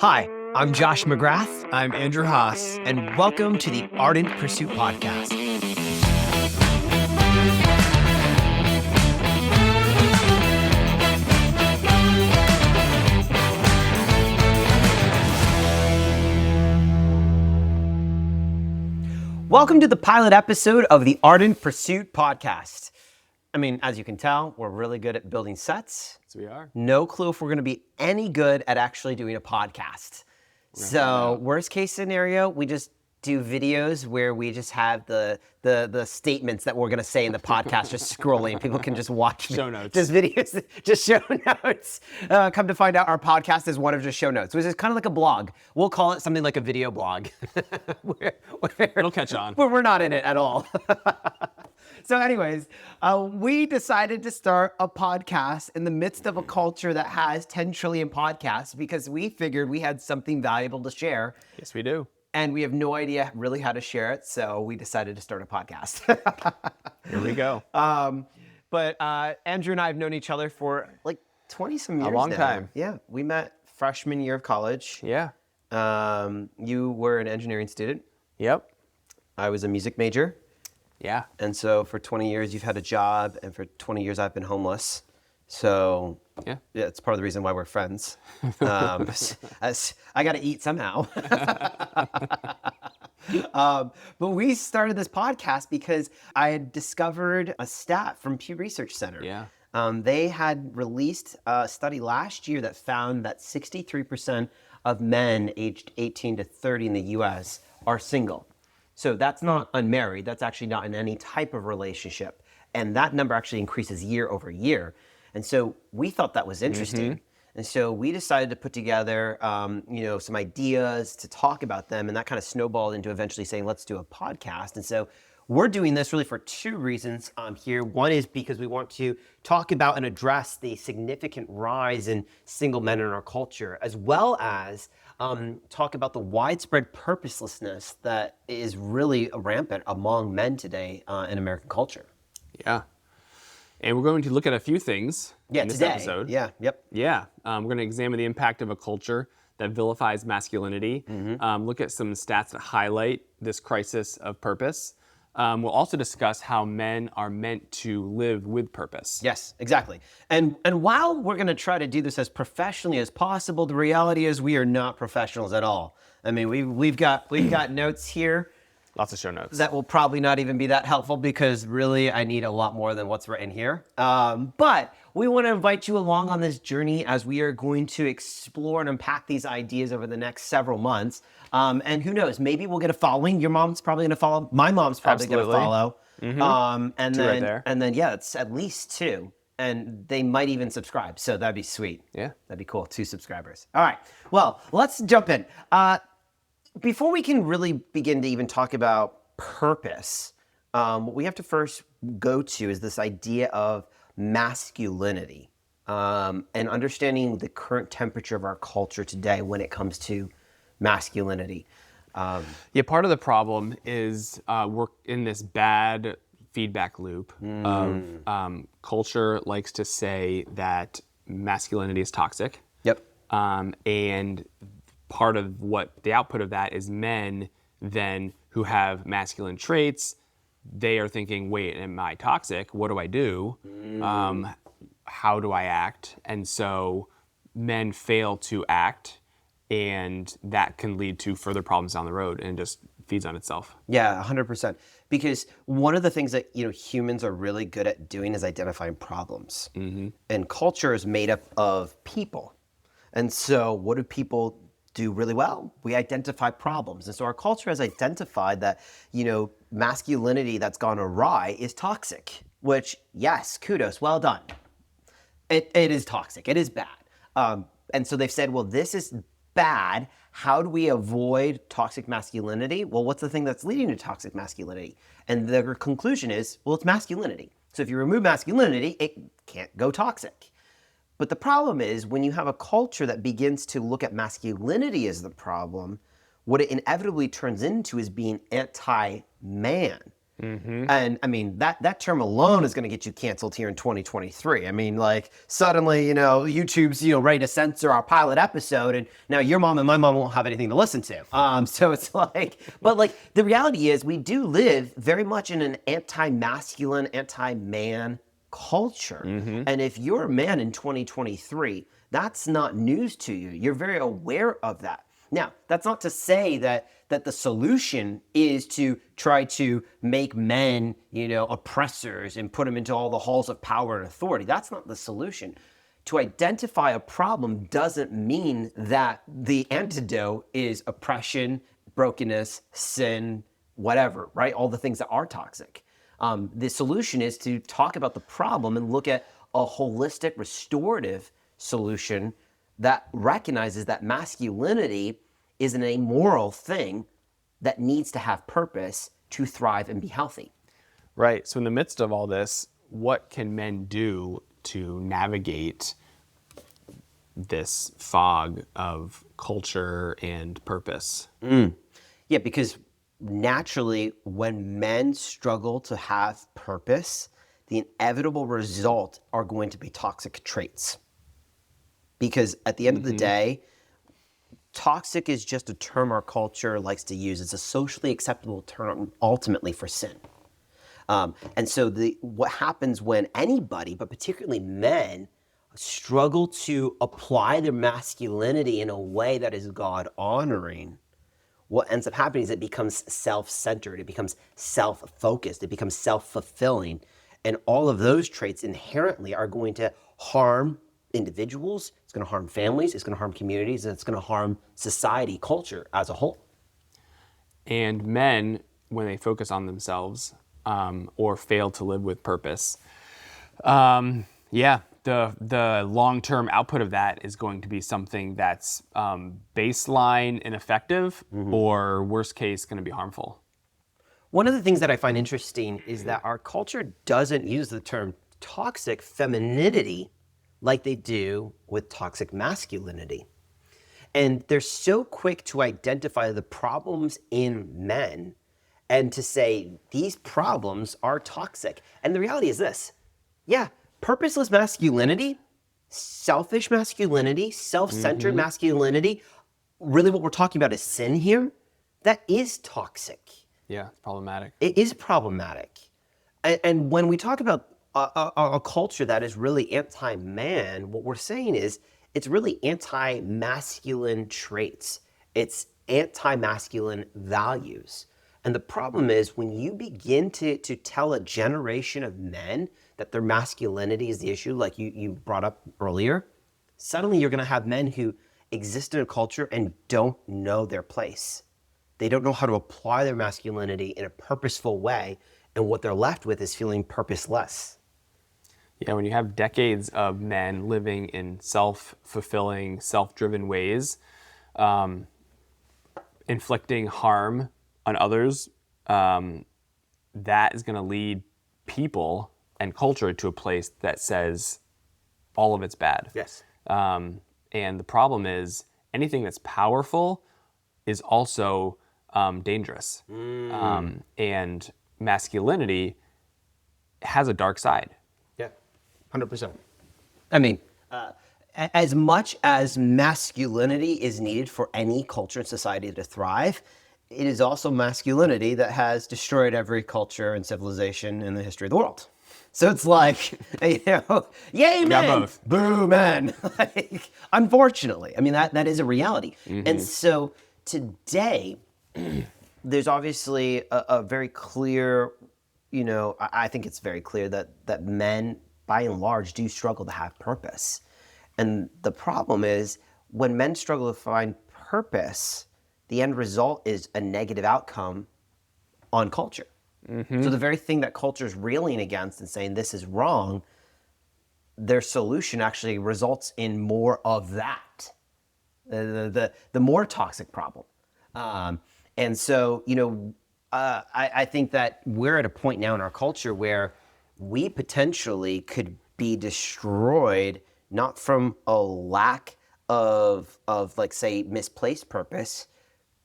Hi, I'm Josh McGrath, I'm Andrew Haas. and welcome to the Ardent Pursuit podcast. Welcome to the pilot episode of the Ardent Pursuit podcast. I mean, as you can tell, we're really good at building sets. Yes, we are. No clue if we're going to be any good at actually doing a podcast. So worst case scenario, we just do videos where we just have the statements that we're going to say in the podcast just scrolling. People can just watch Show notes. just videos, just show notes. Come to find out, our podcast is one of just show notes, which is kind of like a blog. We'll call it something like a video blog. It'll catch on. But we're not in it at all. So anyways, we decided to start a podcast in the midst of a culture that has 10 trillion podcasts because we figured we had something valuable to share. Yes, we do. And we have no idea really how to share it, so we decided to start a podcast. Here we go. But Andrew and I have known each other for like 20-some years A long now. time. Yeah, we met freshman year of college. Yeah. You were an engineering student. Yep. I was a music major. Yeah. And so for 20 years, you've had a job, and for 20 years, I've been homeless. So yeah, it's part of the reason why we're friends. As I got to eat somehow. But we started this podcast because I had discovered a stat from Pew Research Center. Yeah. They had released a study last year that found that 63% of men aged 18 to 30 in the U.S. are single. So that's not unmarried. That's actually not in any type of relationship. And that number actually increases year over year. And so we thought that was interesting. And so we decided to put together, some ideas to talk about them. And that kind of snowballed into eventually saying, let's do a podcast. And so we're doing this really for two reasons here. One is because we want to talk about and address the significant rise in single men in our culture, as well as talk about the widespread purposelessness that is really rampant among men today in American culture. Yeah. And we're going to look at a few things in this episode. Yeah, yep. Yeah. We're going to examine the impact of a culture that vilifies masculinity, look at some stats that highlight this crisis of purpose. We'll also discuss how men are meant to live with purpose. Yes, exactly. And while we're going to try to do this as professionally as possible, the reality is we are not professionals at all. I mean, we've got notes here. Lots of show notes. That will probably not even be that helpful because really I need a lot more than what's written here. But we want to invite you along on this journey as we are going to explore and unpack these ideas over the next several months. And who knows, maybe we'll get a following. Your mom's probably going to follow. My mom's probably going to follow. And Two then, right there. and then, yeah, it's at least two. And they might even subscribe. So that'd be sweet. Yeah. That'd be cool. 2 subscribers. All right. Well, let's jump in. Before we can really begin to even talk about purpose, what we have to first go to is this idea of masculinity and understanding the current temperature of our culture today when it comes to masculinity. Part of the problem is we're in this bad feedback loop of culture likes to say that masculinity is toxic. Yep. And part of what the output of that is men then who have masculine traits. They are thinking, wait, am I toxic? What do I do? How do I act? And so men fail to act, and that can lead to further problems down the road and just feeds on itself. Yeah, 100%. Because one of the things that humans are really good at doing is identifying problems. And culture is made up of people. And so what do people do really well? We identify problems. And so our culture has identified that, masculinity that's gone awry is toxic, which, yes, kudos, well done. It is toxic, it is bad. And so they've said, well, this is bad. How do we avoid toxic masculinity? Well, what's the thing that's leading to toxic masculinity? And their conclusion is, well, it's masculinity. So if you remove masculinity, it can't go toxic. But the problem is when you have a culture that begins to look at masculinity as the problem, what it inevitably turns into is being anti-man. And I mean, that term alone is going to get you canceled here in 2023. I mean, like suddenly, YouTube's, ready to censor our pilot episode, and now your mom and my mom won't have anything to listen to. So it's like, but like the reality is we do live very much in an anti-masculine, anti-man culture. And if you're a man in 2023, that's not news to you. You're very aware of that. Now, that's not to say that the solution is to try to make men, oppressors and put them into all the halls of power and authority. That's not the solution. To identify a problem doesn't mean that the antidote is oppression, brokenness, sin, whatever, right? All the things that are toxic. The solution is to talk about the problem and look at a holistic, restorative solution that recognizes that masculinity is an amoral thing that needs to have purpose to thrive and be healthy. Right. So in the midst of all this, what can men do to navigate this fog of culture and purpose? Yeah, because naturally, when men struggle to have purpose, the inevitable result are going to be toxic traits. Because at the end of the day, toxic is just a term our culture likes to use. It's a socially acceptable term ultimately for sin. And so what happens when anybody, but particularly men, struggle to apply their masculinity in a way that is God-honoring, what ends up happening is it becomes self-centered, it becomes self-focused, it becomes self-fulfilling. And all of those traits inherently are going to harm individuals, it's going to harm families, it's going to harm communities, and it's going to harm society, culture as a whole. And men, when they focus on themselves or fail to live with purpose, the long-term output of that is going to be something that's baseline ineffective, or worst case, going to be harmful. One of the things that I find interesting is that our culture doesn't use the term toxic femininity like they do with toxic masculinity. And they're so quick to identify the problems in men and to say these problems are toxic. And the reality is this, purposeless masculinity, selfish masculinity, self-centered masculinity, really what we're talking about is sin here, that is toxic. Yeah, it's problematic. It is problematic. And when we talk about a culture that is really anti-man, what we're saying is it's really anti-masculine traits. It's anti-masculine values. And the problem is when you begin to tell a generation of men that their masculinity is the issue, like you brought up earlier, suddenly you're gonna have men who exist in a culture and don't know their place. They don't know how to apply their masculinity in a purposeful way, and what they're left with is feeling purposeless. Yeah, when you have decades of men living in self-fulfilling, self-driven ways, inflicting harm on others, that is going to lead people and culture to a place that says all of it's bad. Yes. And the problem is anything that's powerful is also dangerous. And masculinity has a dark side. Yeah, 100%. I mean, as much as masculinity is needed for any culture and society to thrive, it is also masculinity that has destroyed every culture and civilization in the history of the world. So it's like, yay men, got both. boo men. Like, unfortunately, I mean, that is a reality. And so today, there's obviously a very clear, I think it's very clear that men, by and large, do struggle to have purpose. And the problem is when men struggle to find purpose, the end result is a negative outcome on culture. So the very thing that culture is railing against and saying this is wrong, their solution actually results in more of that, the more toxic problem. And so, I think that we're at a point now in our culture where we potentially could be destroyed, not from a lack of like, say, misplaced purpose,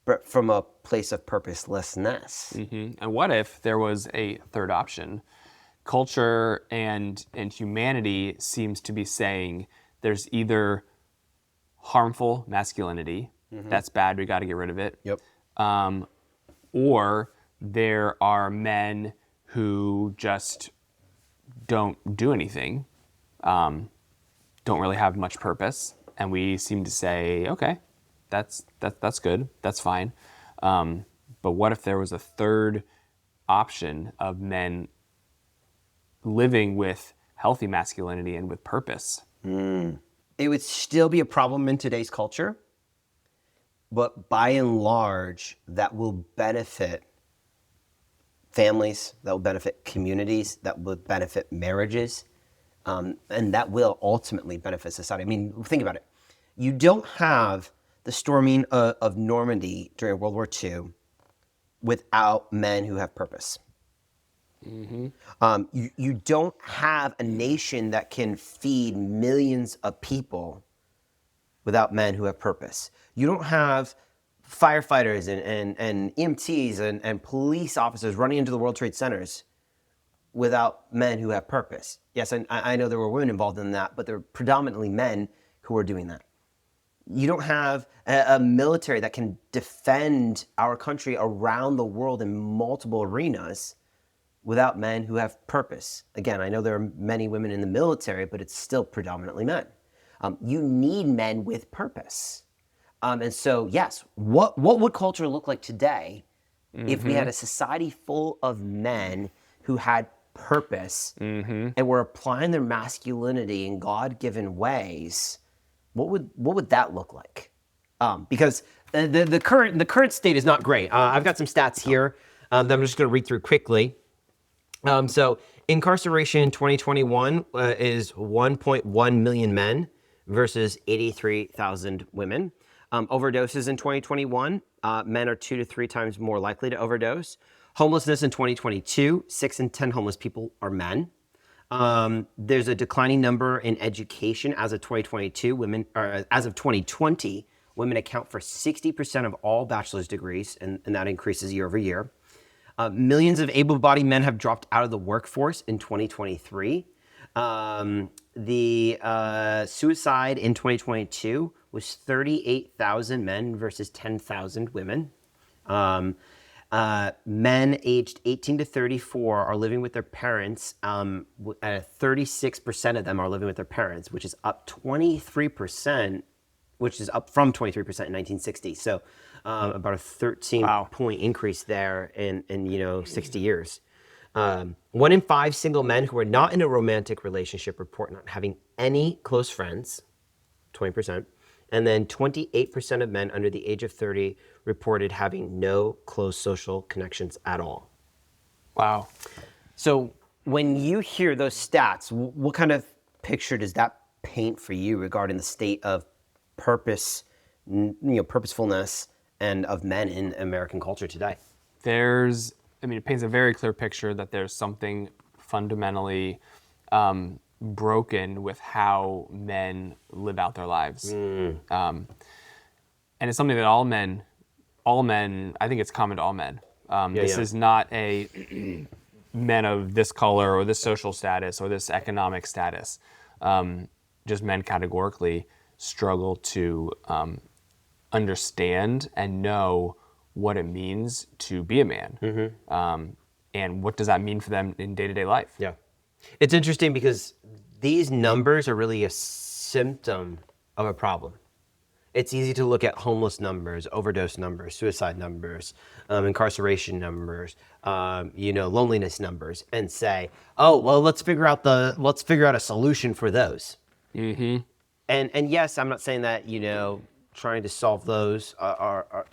but from a place of purposelessness. And what if there was a third option? Culture and humanity seems to be saying there's either harmful masculinity, that's bad, we got to get rid of it. Yep. Or there are men who just don't do anything, don't really have much purpose, and we seem to say, okay, that's good, that's fine. But what if there was a third option of men living with healthy masculinity and with purpose? It would still be a problem in today's culture, but by and large, that will benefit families, that will benefit communities, that will benefit marriages, and that will ultimately benefit society. I mean, think about it. You don't have the storming of Normandy during World War II without men who have purpose. You don't have a nation that can feed millions of people without men who have purpose. You don't have firefighters and EMTs and police officers running into the World Trade Centers without men who have purpose. Yes, I know there were women involved in that, but they're predominantly men who are doing that. You don't have a military that can defend our country around the world in multiple arenas without men who have purpose. Again, I know there are many women in the military, but it's still predominantly men. You need men with purpose. And so, yes, what would culture look like today if we had a society full of men who had purpose and were applying their masculinity in God-given ways? What would that look like? Because the current state is not great. I've got some stats here that I'm just going to read through quickly. So incarceration in 2021 is 1.1 million men versus 83,000 women. Overdoses in 2021, men are 2 to 3 times more likely to overdose. Homelessness in 2022, 6 in 10 homeless people are men. There's a declining number in education as of 2022. As of 2020, women account for 60% of all bachelor's degrees, and that increases year over year. Millions of able-bodied men have dropped out of the workforce in 2023. The suicide in 2022 was 38,000 men versus 10,000 women. Men aged 18 to 34 are living with their parents. 36% of them are living with their parents, which is up 23%, which is up from 23% in 1960. So about a 13-point increase there in 60 years. 1 in 5 single men who are not in a romantic relationship report not having any close friends, 20%. And then 28% of men under the age of 30 reported having no close social connections at all. Wow. So when you hear those stats, what kind of picture does that paint for you regarding the state of purpose, purposefulness, and of men in American culture today? It paints a very clear picture that there's something fundamentally broken with how men live out their lives. And it's something that all men, I think it's common to all men. This is not a men of this color or this social status or this economic status. Just men categorically struggle to understand and know what it means to be a man. And what does that mean for them in day-to-day life? Yeah. It's interesting because these numbers are really a symptom of a problem. It's easy to look at homeless numbers, overdose numbers, suicide numbers, incarceration numbers, loneliness numbers, and say, "Oh, well, let's figure out a solution for those." And yes, I'm not saying that trying to solve those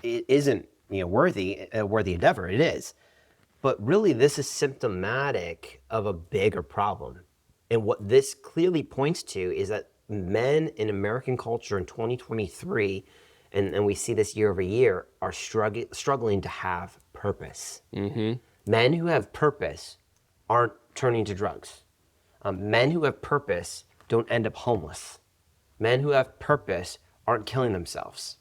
isn't a worthy endeavor. It is. But really, this is symptomatic of a bigger problem. And what this clearly points to is that men in American culture in 2023, and we see this year over year, are struggling to have purpose. Men who have purpose aren't turning to drugs. Men who have purpose don't end up homeless. Men who have purpose aren't killing themselves.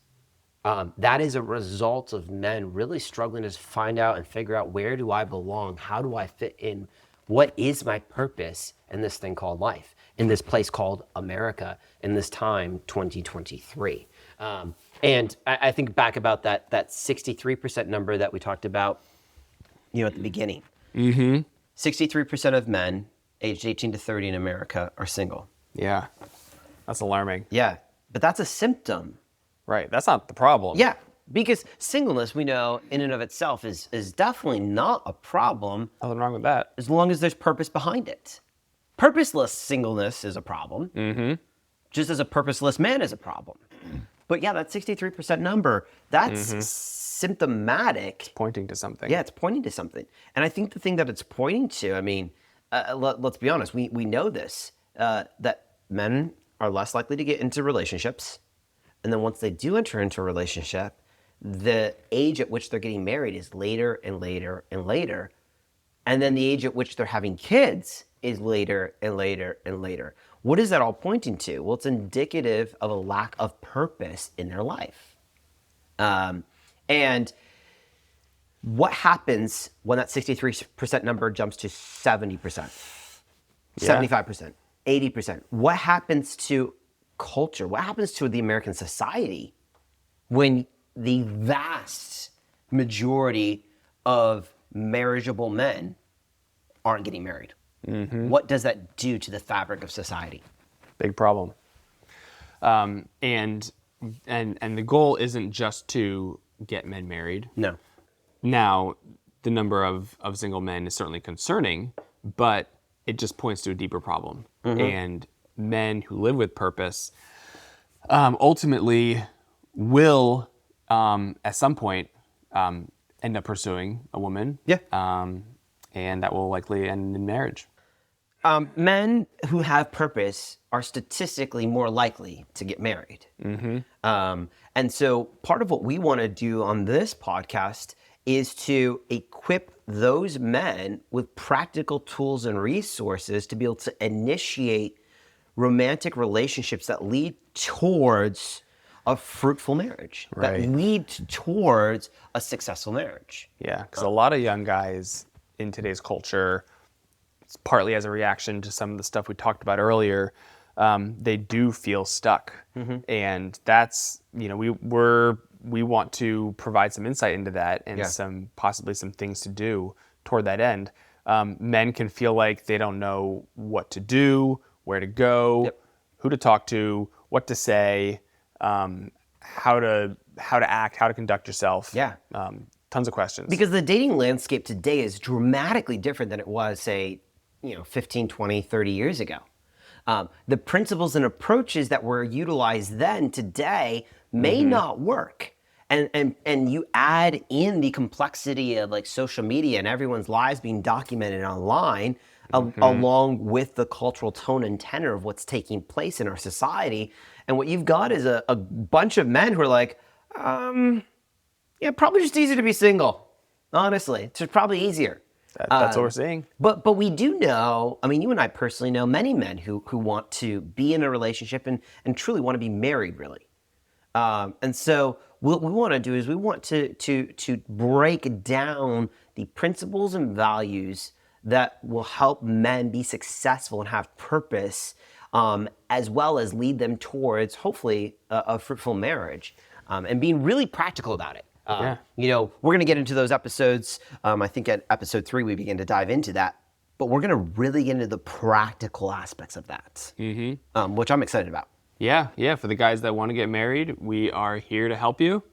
That is a result of men really struggling to find out and figure out, where do I belong? How do I fit in? What is my purpose in this thing called life, in this place called America, in this time, 2023? And I think back about that 63% number that we talked about, at the beginning. 63% of men aged 18 to 30 in America are single. Yeah. That's alarming. Yeah, but that's a symptom. Right. That's not the problem. Yeah, because singleness, we know, in and of itself is definitely not a problem. Nothing wrong with that. As long as there's purpose behind it. Purposeless singleness is a problem. Just as a purposeless man is a problem. But yeah, that 63% number, that's symptomatic. Pointing to something. Yeah, it's pointing to something. And I think the thing that it's pointing to, I mean, let's be honest, we know this, that men are less likely to get into relationships. And then once they do enter into a relationship, the age at which they're getting married is later and later and later. And then the age at which they're having kids is later and later and later. What is that all pointing to? Well, it's indicative of a lack of purpose in their life. And what happens when that 63% number jumps to 70%, 75%, 80%? What happens to culture? What happens to the American society when the vast majority of marriageable men aren't getting married? What does that do to the fabric of society? Big problem. And the goal isn't just to get men married. No. Now, the number of single men is certainly concerning, but it just points to a deeper problem. And men who live with purpose ultimately will, at some point, end up pursuing a woman. Yeah. And that will likely end in marriage. Men who have purpose are statistically more likely to get married. And so part of what we want to do on this podcast is to equip those men with practical tools and resources to be able to initiate romantic relationships that lead towards a fruitful marriage, that lead towards a successful marriage. Yeah, because a lot of young guys in today's culture, it's partly as a reaction to some of the stuff we talked about earlier, they do feel stuck. And that's, we want to provide some insight into that and possibly some things to do toward that end. Men can feel like they don't know what to do, where to go, who to talk to, what to say, how to act, how to conduct yourself. Tons of questions. Because the dating landscape today is dramatically different than it was, say, 15, 20, 30 years ago. The principles and approaches that were utilized then today may not work. And you add in the complexity of like social media and everyone's lives being documented online, along with the cultural tone and tenor of what's taking place in our society. And what you've got is a bunch of men who are like, probably just easier to be single. Honestly, it's just probably easier. That's what we're seeing. But we do know, I mean, you and I personally know many men who want to be in a relationship and truly want to be married, really. And so what we want to do is we want to break down the principles and values that will help men be successful and have purpose, as well as lead them towards, hopefully, a fruitful marriage, and being really practical about it. We're going to get into those episodes. I think at episode 3, we begin to dive into that. But we're going to really get into the practical aspects of that, which I'm excited about. Yeah. For the guys that want to get married, we are here to help you,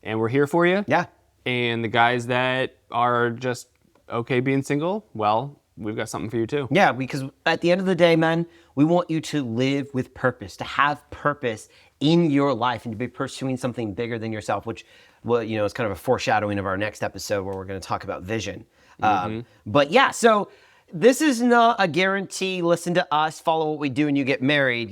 and we're here for you. Yeah. And the guys that are just okay being single, well, we've got something for you too. Yeah, because at the end of the day, man, we want you to live with purpose, to have purpose in your life and to be pursuing something bigger than yourself, which, is kind of a foreshadowing of our next episode where we're going to talk about vision. But yeah, so This is not a guarantee, listen to us, follow what we do and you get married,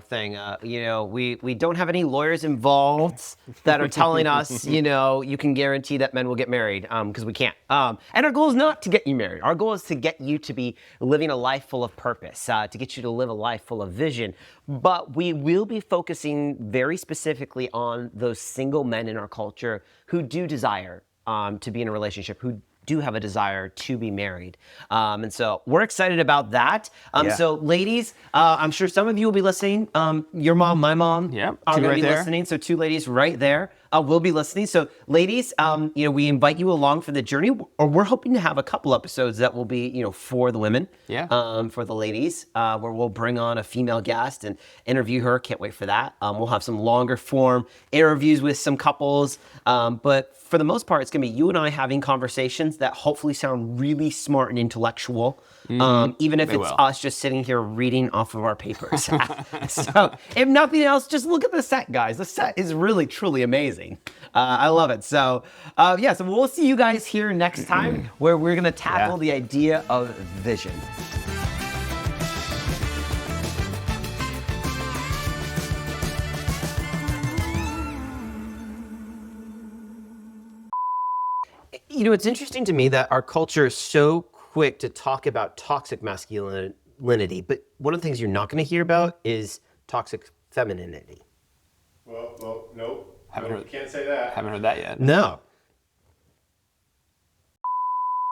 thing. We don't have any lawyers involved that are telling us, you can guarantee that men will get married, because we can't. And our goal is not to get you married. Our goal is to get you to be living a life full of purpose, to get you to live a life full of vision. But we will be focusing very specifically on those single men in our culture who do desire to be in a relationship, who do have a desire to be married. And so we're excited about that. Yeah. So ladies, I'm sure some of you will be listening. Your mom, my mom Yep, are two going to right be there. listening. So two ladies right there will be listening. So ladies, we invite you along for the journey, or we're hoping to have a couple episodes that will be, for the women, for the ladies, where we'll bring on a female guest and interview her. Can't wait for that. We'll have some longer form interviews with some couples. But for the most part, it's going to be you and I having conversations that hopefully sound really smart and intellectual, even if They it's will. us just sitting here reading off of our papers. So if nothing else, just look at the set, guys. The set is really, truly amazing. I love it. So so we'll see you guys here next time where we're going to tackle the idea of vision. It's interesting to me that our culture is so quick to talk about toxic masculinity, but one of the things you're not going to hear about is toxic femininity. Well, nope. Haven't Nope, heard- you can't say that. Haven't heard that yet. No.